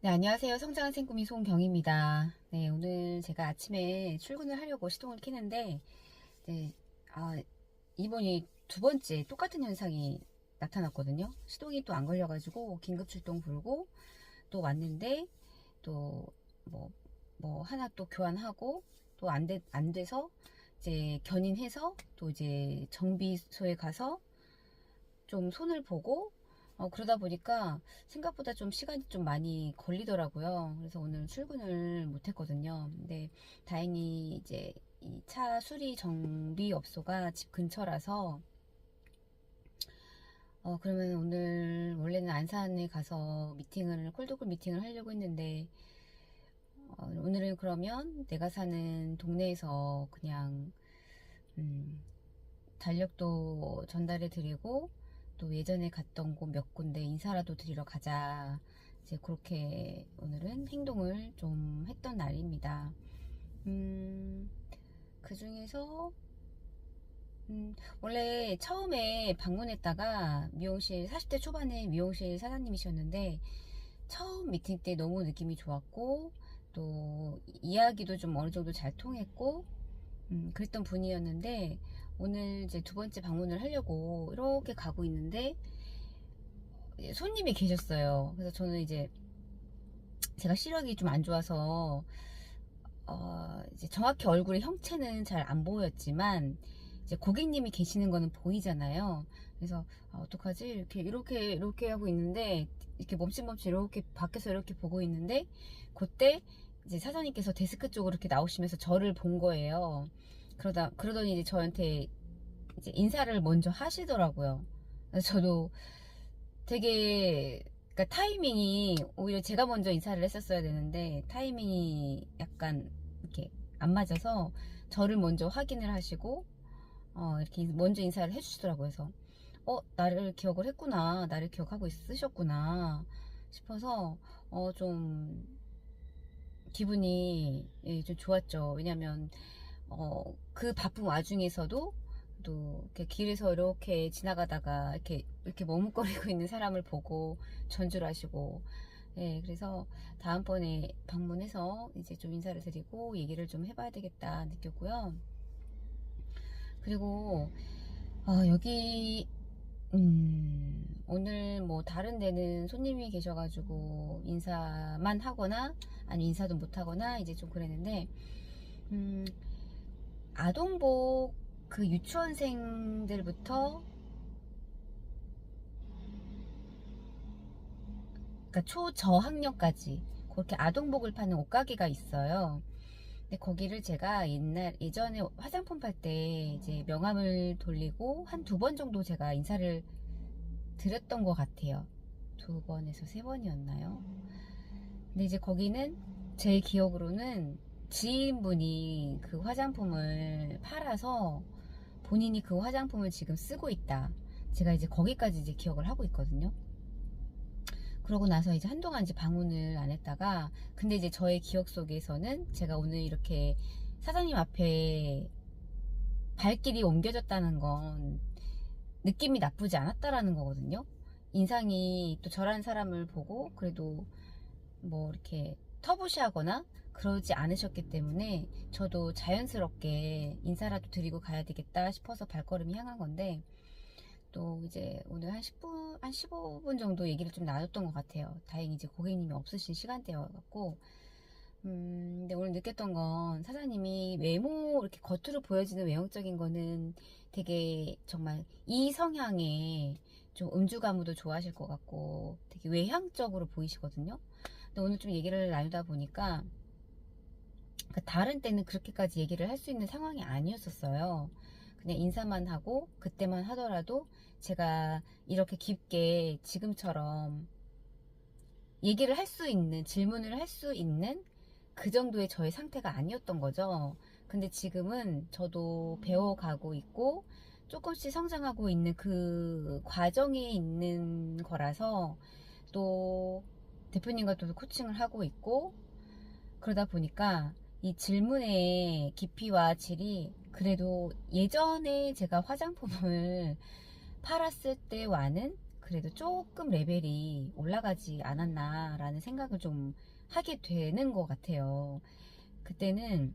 네, 안녕하세요. 성장한 생꾸미 송경입니다. 네, 오늘 제가 아침에 출근을 하려고 시동을 켜는데, 네, 아, 이번이 두 번째 똑같은 현상이 나타났거든요. 시동이 또 안 걸려가지고 긴급 출동 부르고 또 왔는데, 또 뭐, 하나 또 교환하고 또 안 돼서 이제 견인해서 또 이제 정비소에 가서 좀 손을 보고 그러다 보니까 생각보다 좀 시간이 좀 많이 걸리더라고요. 그래서 오늘 출근을 못 했거든요. 근데 다행히 이제 이 차 수리 정비업소가 집 근처라서 그러면 오늘 원래는 안산에 가서 콜드콜 미팅을 하려고 했는데 오늘은 그러면 내가 사는 동네에서 그냥 달력도 전달해 드리고 또 예전에 갔던 곳 몇 군데 인사라도 드리러 가자. 이제 그렇게 오늘은 행동을 좀 했던 날입니다. 그 중에서 원래 처음에 방문했다가 미용실 40대 초반에 미용실 사장님이셨는데 처음 미팅 때 너무 느낌이 좋았고 또 이야기도 좀 어느 정도 잘 통했고 그랬던 분이었는데 오늘 이제 두 번째 방문을 하려고 이렇게 가고 있는데 손님이 계셨어요. 그래서 저는 이제 제가 시력이 좀 안 좋아서 이제 정확히 얼굴의 형체는 잘 안 보였지만 이제 고객님이 계시는 거는 보이잖아요. 그래서 어떡하지? 이렇게 하고 있는데 이렇게 멈칫멈칫 이렇게 밖에서 이렇게 보고 있는데 그때 이제 사장님께서 데스크 쪽으로 이렇게 나오시면서 저를 본 거예요. 그러더니 이제 저한테 이제 인사를 먼저 하시더라고요. 그래서 저도 되게 그러니까 타이밍이 오히려 제가 먼저 인사를 했었어야 되는데 타이밍이 약간 이렇게 안 맞아서 저를 먼저 확인을 하시고 이렇게 먼저 인사를 해주시더라고요. 그래서 나를 기억을 했구나, 나를 기억하고 있으셨구나 싶어서 좀 기분이 예, 좀 좋았죠. 왜냐면 그 바쁜 와중에서도 또 이렇게 길에서 이렇게 지나가다가 이렇게 머뭇거리고 있는 사람을 보고 전주를 하시고 예, 그래서 다음번에 방문해서 이제 좀 인사를 드리고 얘기를 좀 해봐야 되겠다 느꼈고요. 그리고 여기 오늘 뭐 다른 데는 손님이 계셔가지고 인사만 하거나 아니 인사도 못 하거나 이제 좀 그랬는데 음, 아동복 그 유치원생들부터 그러니까 초저학년까지 그렇게 아동복을 파는 옷가게가 있어요. 근데 거기를 제가 예전에 화장품 팔 때 이제 명함을 돌리고 한 두 번 정도 제가 인사를 드렸던 것 같아요. 두 번에서 세 번이었나요? 근데 이제 거기는 제 기억으로는 지인분이 그 화장품을 팔아서 본인이 그 화장품을 지금 쓰고 있다. 제가 이제 거기까지 이제 기억을 하고 있거든요. 그러고 나서 이제 한동안 이제 방문을 안 했다가 근데 이제 저의 기억 속에서는 제가 오늘 이렇게 사장님 앞에 발길이 옮겨졌다는 건 느낌이 나쁘지 않았다라는 거거든요. 인상이 또 저란 사람을 보고 그래도 뭐 이렇게 터부시하거나 그러지 않으셨기 때문에 저도 자연스럽게 인사라도 드리고 가야 되겠다 싶어서 발걸음이 향한 건데 또 이제 오늘 한 10분, 한 15분 정도 얘기를 좀 나눴던 것 같아요. 다행히 이제 고객님이 없으신 시간대여갖고 근데 오늘 느꼈던 건 사장님이 외모 이렇게 겉으로 보여지는 외형적인 거는 되게 정말 이 성향에 좀 음주가무도 좋아하실 것 같고 되게 외향적으로 보이시거든요. 근데 오늘 좀 얘기를 나누다 보니까 그 다른 때는 그렇게까지 얘기를 할 수 있는 상황이 아니었었어요. 그냥 인사만 하고 그때만 하더라도 제가 이렇게 깊게 지금처럼 얘기를 할 수 있는 질문을 할 수 있는 그 정도의 저의 상태가 아니었던 거죠. 근데 지금은 저도 배워가고 있고 조금씩 성장하고 있는 그 과정에 있는 거라서 또 대표님과 또 코칭을 하고 있고 그러다 보니까 이 질문의 깊이와 질이 그래도 예전에 제가 화장품을 팔았을 때와는 그래도 조금 레벨이 올라가지 않았나라는 생각을 좀 하게 되는 것 같아요. 그때는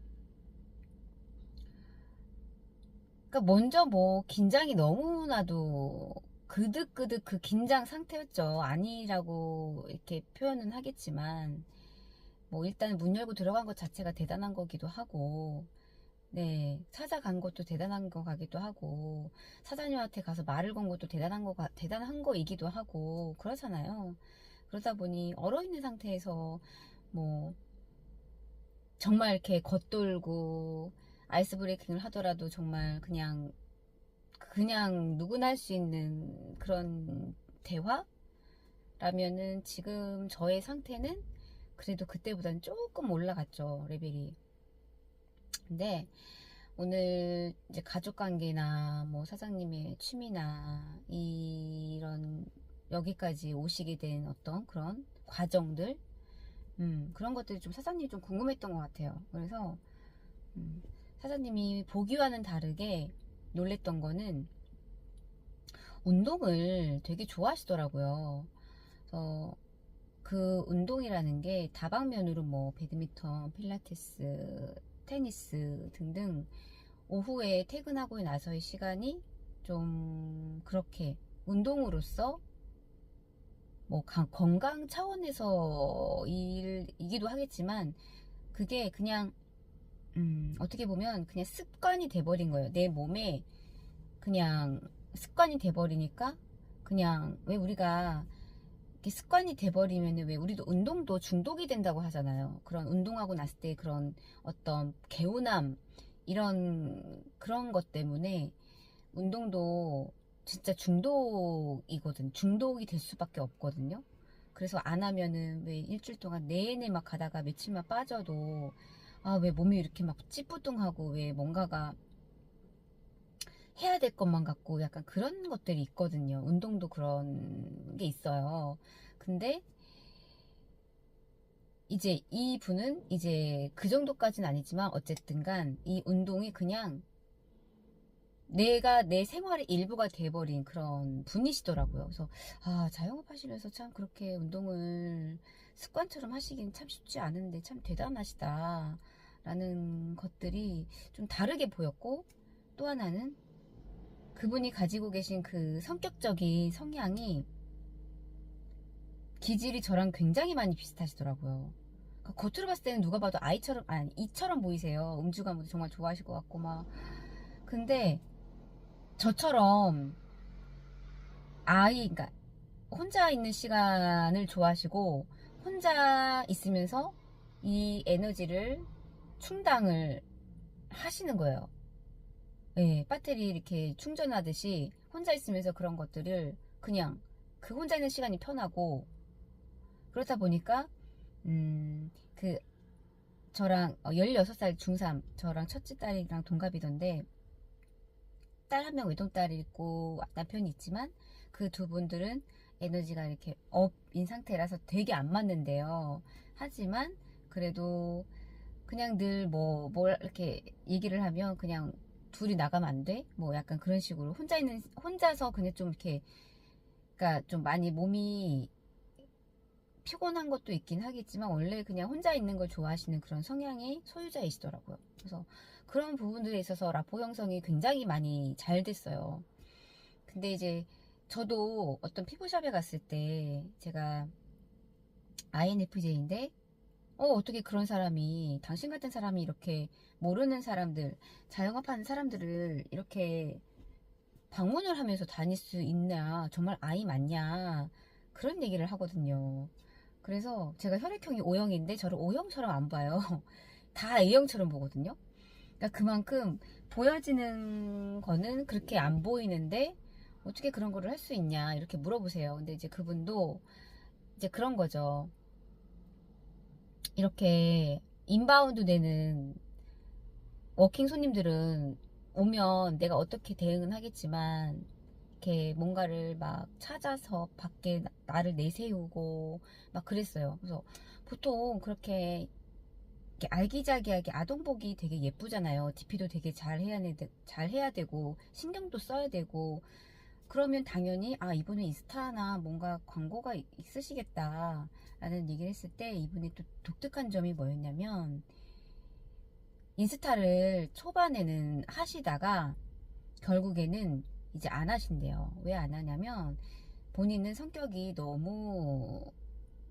그러니까 먼저 뭐 긴장이 너무나도 그득그득 그 긴장 상태였죠. 아니라고 이렇게 표현은 하겠지만 뭐 일단 문 열고 들어간 것 자체가 대단한 거기도 하고, 네, 찾아간 것도 대단한 거 가기도 하고, 사장님한테 가서 말을 건 것도 대단한 거이기도 하고, 그렇잖아요. 그러다 보니 얼어있는 상태에서 뭐 정말 이렇게 겉돌고 아이스 브레이킹을 하더라도 정말 그냥 누구나 할 수 있는 그런 대화라면은 지금 저의 상태는 그래도 그때보다는 조금 올라갔죠, 레벨이. 근데 오늘 이제 가족 관계나 뭐 사장님의 취미나 이런 여기까지 오시게 된 어떤 그런 과정들, 그런 것들이 좀 사장님이 좀 궁금했던 것 같아요. 그래서 사장님이 보기와는 다르게 놀랬던 거는 운동을 되게 좋아하시더라고요. 그래서 그 운동이라는 게 다방면으로 뭐 배드민턴, 필라테스, 테니스 등등 오후에 퇴근하고 나서의 시간이 좀 그렇게 운동으로서 뭐 건강 차원에서 일이기도 하겠지만 그게 그냥 어떻게 보면 그냥 습관이 돼버린 거예요. 내 몸에 그냥 습관이 돼버리니까 그냥 왜 우리가 이렇게 습관이 돼버리면 왜 우리도 운동도 중독이 된다고 하잖아요. 그런 운동하고 났을 때 그런 어떤 개운함 이런 그런 것 때문에 운동도 진짜 중독이거든. 중독이 될 수밖에 없거든요. 그래서 안 하면은 왜 일주일 동안 내내 막 가다가 며칠만 빠져도 아, 왜 몸이 이렇게 막 찌뿌둥하고 왜 뭔가가 해야 될 것만 같고 약간 그런 것들이 있거든요. 운동도 그런 게 있어요. 근데 이제 이 분은 이제 그 정도까지는 아니지만 어쨌든 간 이 운동이 그냥 내가 내 생활의 일부가 돼버린 그런 분이시더라고요. 그래서 아, 자영업 하시면서 참 그렇게 운동을 습관처럼 하시긴 참 쉽지 않은데 참 대단하시다 라는 것들이 좀 다르게 보였고, 또 하나는 그분이 가지고 계신 그 성격적인 성향이 기질이 저랑 굉장히 많이 비슷하시더라고요. 그러니까 겉으로 봤을 때는 누가 봐도 아이처럼, 아니, 이처럼 보이세요. 음주가무도 정말 좋아하실 것 같고, 막. 근데 저처럼 그러니까 혼자 있는 시간을 좋아하시고, 혼자 있으면서 이 에너지를 충당을 하시는 거예요. 예, 배터리 이렇게 충전하듯이 혼자 있으면서 그런 것들을 그냥 그 혼자 있는 시간이 편하고, 그렇다 보니까 그 저랑 16살 중3 저랑 첫째 딸이랑 동갑이던데, 딸 한 명 외동딸이 있고 남편이 있지만 그 두 분들은 에너지가 이렇게 업인 상태라서 되게 안 맞는데요. 하지만 그래도 그냥 늘 뭘 이렇게 얘기를 하면 그냥 둘이 나가면 안 돼? 뭐 약간 그런 식으로 혼자서 그냥 좀 이렇게, 그러니까 좀 많이 몸이 피곤한 것도 있긴 하겠지만 원래 그냥 혼자 있는 걸 좋아하시는 그런 성향의 소유자이시더라고요. 그래서 그런 부분들에 있어서 라포 형성이 굉장히 많이 잘 됐어요. 근데 이제 저도 어떤 피부샵에 갔을 때 제가 INFJ인데 어떻게 그런 사람이, 당신 같은 사람이 이렇게 모르는 사람들, 자영업하는 사람들을 이렇게 방문을 하면서 다닐 수 있냐, 정말 아이 맞냐, 그런 얘기를 하거든요. 그래서 제가 혈액형이 O형인데 저를 O형처럼 안 봐요. 다 A형처럼 보거든요. 그러니까 그만큼 보여지는 거는 그렇게 안 보이는데 어떻게 그런 거를 할 수 있냐 이렇게 물어보세요. 근데 이제 그분도 이제 그런 거죠. 이렇게 인바운드 되는 워킹 손님들은 오면 내가 어떻게 대응은 하겠지만 이렇게 뭔가를 막 찾아서 밖에 나를 내세우고 막 그랬어요. 그래서 보통 그렇게 이렇게 알기자기하게 아동복이 되게 예쁘잖아요. DP도 되게 잘 해야 되고 신경도 써야 되고 그러면 당연히 아 이분은 인스타나 뭔가 광고가 있으시겠다 라는 얘기를 했을 때 이분의 또 독특한 점이 뭐였냐면 인스타를 초반에는 하시다가 결국에는 이제 안 하신대요. 왜 안 하냐면 본인은 성격이 너무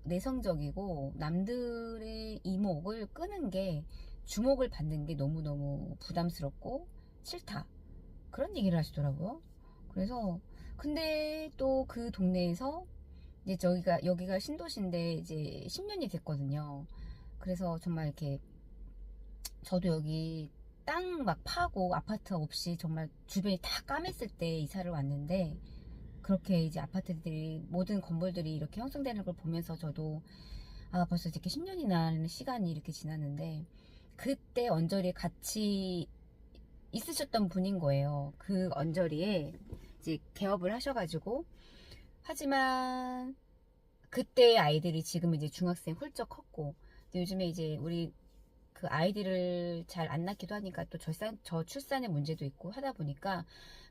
내성적이고 남들의 이목을 끄는 게 주목을 받는 게 너무너무 부담스럽고 싫다. 그런 얘기를 하시더라고요. 그래서 근데 또 그 동네에서 이제 여기가 신도시인데 이제 10년이 됐거든요. 그래서 정말 이렇게 저도 여기 땅 막 파고 아파트 없이 정말 주변이 다 까맸을 때 이사를 왔는데 그렇게 이제 아파트들이 모든 건물들이 이렇게 형성되는 걸 보면서 저도 아 벌써 이렇게 10년이나 시간이 이렇게 지났는데 그때 언저리에 같이 있으셨던 분인 거예요. 그 언저리에 이제 개업을 하셔가지고 하지만 그때 아이들이 지금 이제 중학생 훌쩍 컸고 요즘에 이제 우리 그 아이들을 잘 안 낳기도 하니까 또 저출산의 문제도 있고 하다 보니까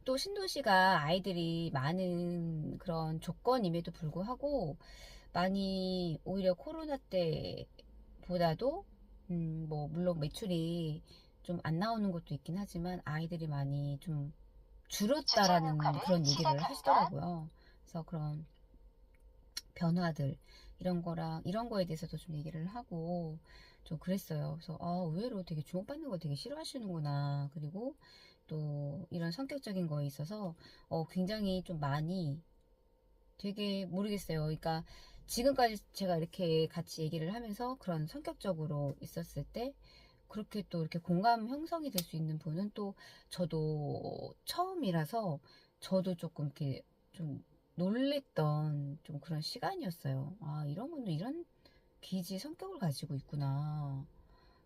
또 신도시가 아이들이 많은 그런 조건임에도 불구하고 많이 오히려 코로나 때보다도 뭐 물론 매출이 좀 안 나오는 것도 있긴 하지만 아이들이 많이 좀 줄었다라는 그런 얘기를 하시더라고요. 그래서 그런 변화들 이런 거에 대해서도 좀 얘기를 하고 좀 그랬어요. 그래서 아 의외로 되게 주목받는 걸 되게 싫어하시는구나. 그리고 또 이런 성격적인 거에 있어서 굉장히 좀 많이 되게 모르겠어요. 그러니까 지금까지 제가 이렇게 같이 얘기를 하면서 그런 성격적으로 있었을 때 그렇게 또 이렇게 공감 형성이 될 수 있는 분은 또 저도 처음이라서 저도 조금 이렇게 좀 놀랬던 좀 그런 시간이었어요. 아, 이런 분도 이런 기지 성격을 가지고 있구나.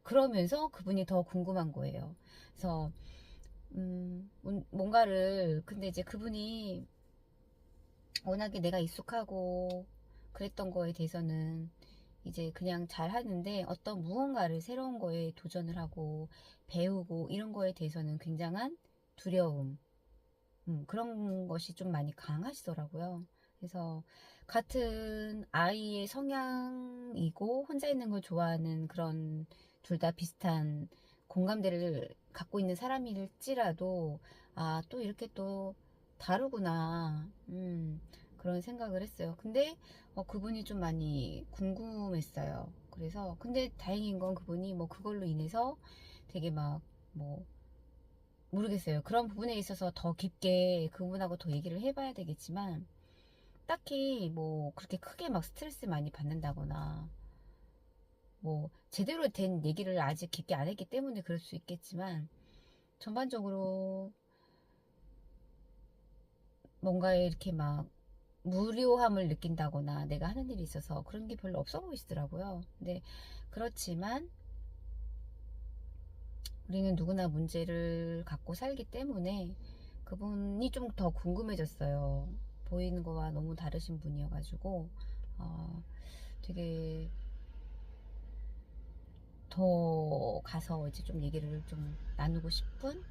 그러면서 그분이 더 궁금한 거예요. 그래서, 뭔가를, 근데 이제 그분이 워낙에 내가 익숙하고 그랬던 거에 대해서는 이제 그냥 잘 하는데 어떤 무언가를 새로운 거에 도전을 하고 배우고 이런 거에 대해서는 굉장한 두려움, 그런 것이 좀 많이 강하시더라고요. 그래서 같은 아이의 성향이고 혼자 있는 걸 좋아하는 그런 둘 다 비슷한 공감대를 갖고 있는 사람일지라도 아, 또 이렇게 또 다르구나. 그런 생각을 했어요. 근데 그분이 좀 많이 궁금했어요. 그래서 근데 다행인 건 그분이 뭐 그걸로 인해서 되게 막뭐 모르겠어요. 그런 부분에 있어서 더 깊게 그분하고 더 얘기를 해봐야 되겠지만, 딱히 뭐 그렇게 크게 막 스트레스 많이 받는다거나, 뭐 제대로 된 얘기를 아직 깊게 안 했기 때문에 그럴 수 있겠지만, 전반적으로 뭔가에 이렇게 막 무료함을 느낀다거나 내가 하는 일이 있어서 그런 게 별로 없어 보이시더라고요. 근데 그렇지만 우리는 누구나 문제를 갖고 살기 때문에 그분이 좀 더 궁금해졌어요. 보이는 거와 너무 다르신 분이어가지고 어, 되게 더 가서 이제 좀 얘기를 좀 나누고 싶은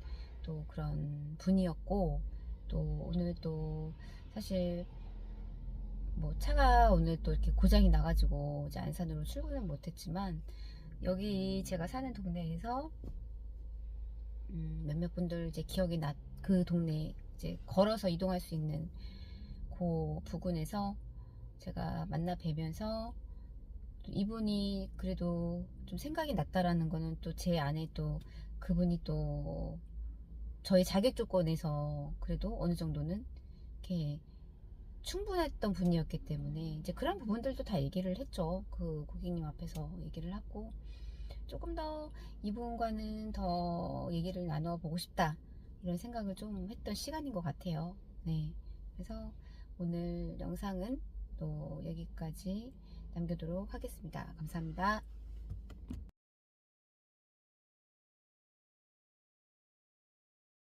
또 그런 분이었고 또 오늘 또 사실 뭐 차가 오늘 또 이렇게 고장이 나가지고 이제 안산으로 출근은 못했지만 여기 제가 사는 동네에서 몇몇 분들 이제 기억이 그 동네 이제 걸어서 이동할 수 있는 그 부근에서 제가 만나 뵈면서 이분이 그래도 좀 생각이 났다라는 거는 또 제 안에 또 그분이 또 저의 자격 조건에서 그래도 어느 정도는 이렇게 충분했던 분이었기 때문에 이제 그런 부분들도 다 얘기를 했죠. 그 고객님 앞에서 얘기를 하고 조금 더 이분과는 더 얘기를 나눠보고 싶다 이런 생각을 좀 했던 시간인 것 같아요. 네, 그래서 오늘 영상은 또 여기까지 남겨도록 하겠습니다. 감사합니다.